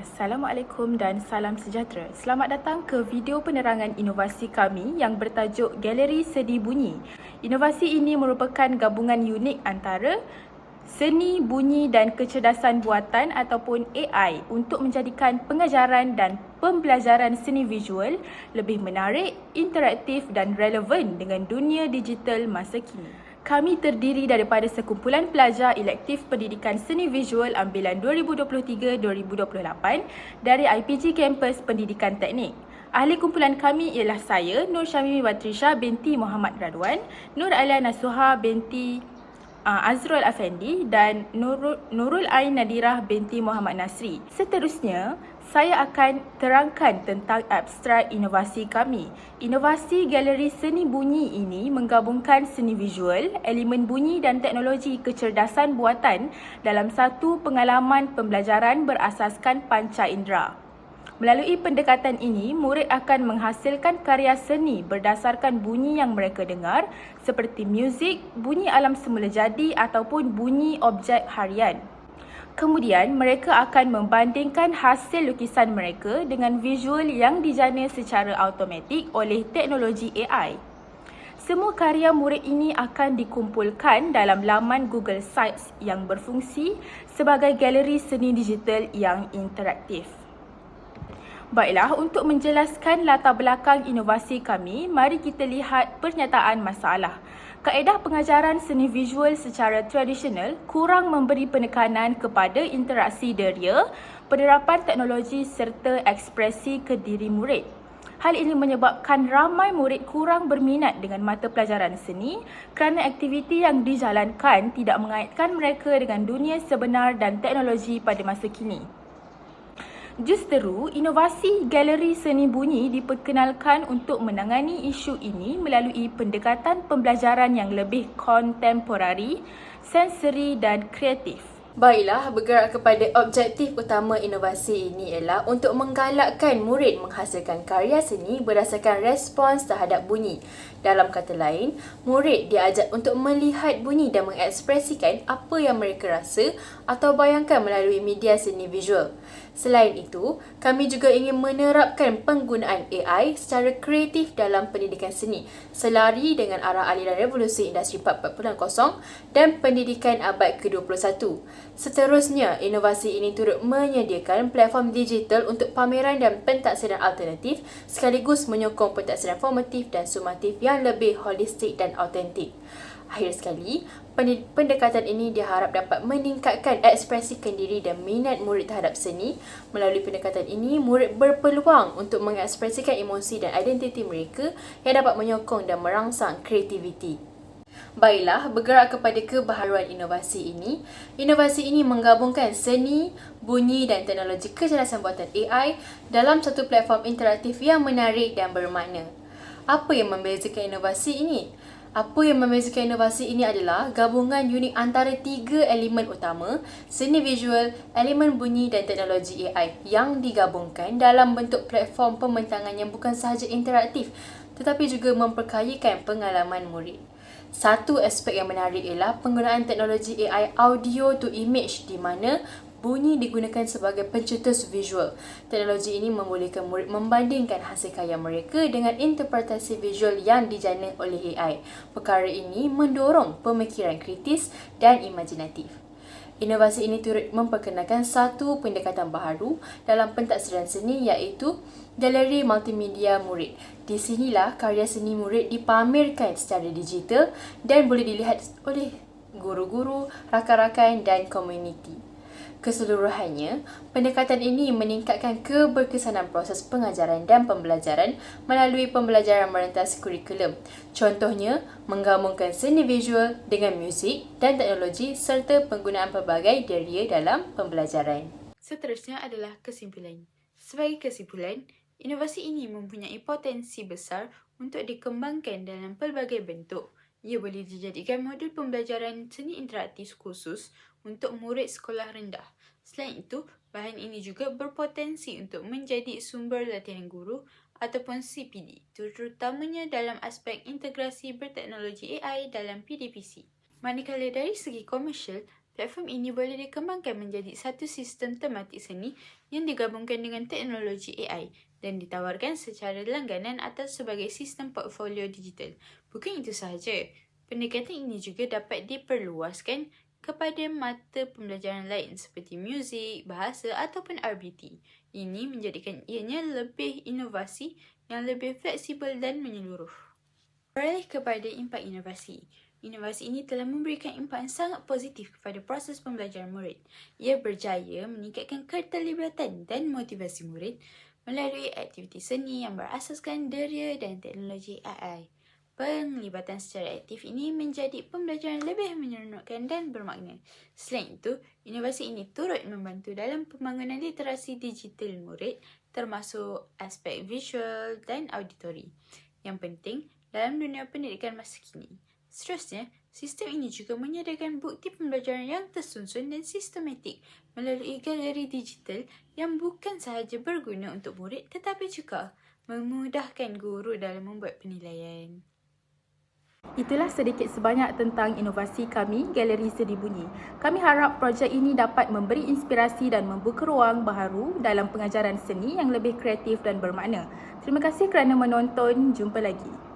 Assalamualaikum dan salam sejahtera. Selamat datang ke video penerangan inovasi kami yang bertajuk Galeri Seni Bunyi. Inovasi ini merupakan gabungan unik antara seni, bunyi dan kecerdasan buatan ataupun AI untuk menjadikan pengajaran dan pembelajaran seni visual lebih menarik, interaktif dan relevan dengan dunia digital masa kini. Kami terdiri daripada sekumpulan pelajar elektif pendidikan seni visual ambilan 2023-2028 dari IPG Kampus Pendidikan Teknik. Ahli kumpulan kami ialah saya, Nur Syamimi Batrisha binti Muhammad Radwan, Nur Alia Nasuha binti Azrul Afendi dan Nurul Ain Nadirah binti Muhammad Nasri. Seterusnya, saya akan terangkan tentang abstrak inovasi kami. Inovasi Galeri Seni Bunyi ini menggabungkan seni visual, elemen bunyi dan teknologi kecerdasan buatan dalam satu pengalaman pembelajaran berasaskan panca indera. Melalui pendekatan ini, murid akan menghasilkan karya seni berdasarkan bunyi yang mereka dengar seperti muzik, bunyi alam semula jadi ataupun bunyi objek harian. Kemudian, mereka akan membandingkan hasil lukisan mereka dengan visual yang dijana secara automatik oleh teknologi AI. Semua karya murid ini akan dikumpulkan dalam laman Google Sites yang berfungsi sebagai galeri seni digital yang interaktif. Baiklah, untuk menjelaskan latar belakang inovasi kami, mari kita lihat pernyataan masalah. Kaedah pengajaran seni visual secara tradisional kurang memberi penekanan kepada interaksi deria, penerapan teknologi serta ekspresi ke diri murid. Hal ini menyebabkan ramai murid kurang berminat dengan mata pelajaran seni kerana aktiviti yang dijalankan tidak mengaitkan mereka dengan dunia sebenar dan teknologi pada masa kini. Justeru, inovasi Galeri Seni Bunyi diperkenalkan untuk menangani isu ini melalui pendekatan pembelajaran yang lebih kontemporari, sensori dan kreatif. Baiklah, bergerak kepada objektif utama inovasi ini ialah untuk menggalakkan murid menghasilkan karya seni berdasarkan respons terhadap bunyi. Dalam kata lain, murid diajak untuk melihat bunyi dan mengekspresikan apa yang mereka rasa atau bayangkan melalui media seni visual. Selain itu, kami juga ingin menerapkan penggunaan AI secara kreatif dalam pendidikan seni, selari dengan arah aliran revolusi industri 4.0 dan pendidikan abad ke-21. Seterusnya, inovasi ini turut menyediakan platform digital untuk pameran dan pentaksiran alternatif sekaligus menyokong pentaksiran formatif dan sumatif yang lebih holistik dan autentik. Akhir sekali, pendekatan ini diharap dapat meningkatkan ekspresikan diri dan minat murid terhadap seni. Melalui pendekatan ini, murid berpeluang untuk mengekspresikan emosi dan identiti mereka yang dapat menyokong dan merangsang kreativiti. Baiklah, bergerak kepada kebaharuan inovasi ini. Inovasi ini menggabungkan seni, bunyi dan teknologi kecerdasan buatan AI dalam satu platform interaktif yang menarik dan bermakna. Apa yang membezakan inovasi ini? Apa yang membezakan inovasi ini adalah gabungan unik antara tiga elemen utama, seni visual, elemen bunyi dan teknologi AI yang digabungkan dalam bentuk platform pembentangan yang bukan sahaja interaktif tetapi juga memperkayakan pengalaman murid. Satu aspek yang menarik ialah penggunaan teknologi AI audio to image di mana bunyi digunakan sebagai pencetus visual. Teknologi ini membolehkan murid membandingkan hasil karya mereka dengan interpretasi visual yang dijana oleh AI. Perkara ini mendorong pemikiran kritis dan imajinatif. Inovasi ini turut memperkenalkan satu pendekatan baharu dalam pentaksiran seni iaitu galeri multimedia murid. Di sinilah karya seni murid dipamerkan secara digital dan boleh dilihat oleh guru-guru, rakan-rakan dan komuniti. Keseluruhannya, pendekatan ini meningkatkan keberkesanan proses pengajaran dan pembelajaran melalui pembelajaran merentas kurikulum. Contohnya, menggabungkan seni visual dengan muzik dan teknologi serta penggunaan pelbagai deria dalam pembelajaran. Seterusnya adalah kesimpulan. Sebagai kesimpulan, inovasi ini mempunyai potensi besar untuk dikembangkan dalam pelbagai bentuk. Ia boleh dijadikan modul pembelajaran seni interaktif khusus untuk murid sekolah rendah. Selain itu, bahan ini juga berpotensi untuk menjadi sumber latihan guru ataupun CPD, terutamanya dalam aspek integrasi berteknologi AI dalam PDPC. Manakala dari segi komersial, Platform ini boleh dikembangkan menjadi satu sistem tematik seni yang digabungkan dengan teknologi AI dan ditawarkan secara langganan atau sebagai sistem portfolio digital. Bukan itu sahaja, pendekatan ini juga dapat diperluaskan kepada mata pembelajaran lain seperti muzik, bahasa ataupun RBT. Ini menjadikan ianya lebih inovasi yang lebih fleksibel dan menyeluruh. Beralih kepada impak inovasi. Inovasi ini telah memberikan impak yang sangat positif kepada proses pembelajaran murid. Ia berjaya meningkatkan keterlibatan dan motivasi murid melalui aktiviti seni yang berasaskan deria dan teknologi AI. Penglibatan secara aktif ini menjadi pembelajaran lebih menyeronokkan dan bermakna. Selain itu, inovasi ini turut membantu dalam pembangunan literasi digital murid termasuk aspek visual dan auditori. Yang penting dalam dunia pendidikan masa kini. Seterusnya, sistem ini juga menyediakan bukti pembelajaran yang tersusun dan sistematik melalui galeri digital yang bukan sahaja berguna untuk murid tetapi juga memudahkan guru dalam membuat penilaian. Itulah sedikit sebanyak tentang inovasi kami, Galeri Seni Bunyi. Kami harap projek ini dapat memberi inspirasi dan membuka ruang baharu dalam pengajaran seni yang lebih kreatif dan bermakna. Terima kasih kerana menonton. Jumpa lagi.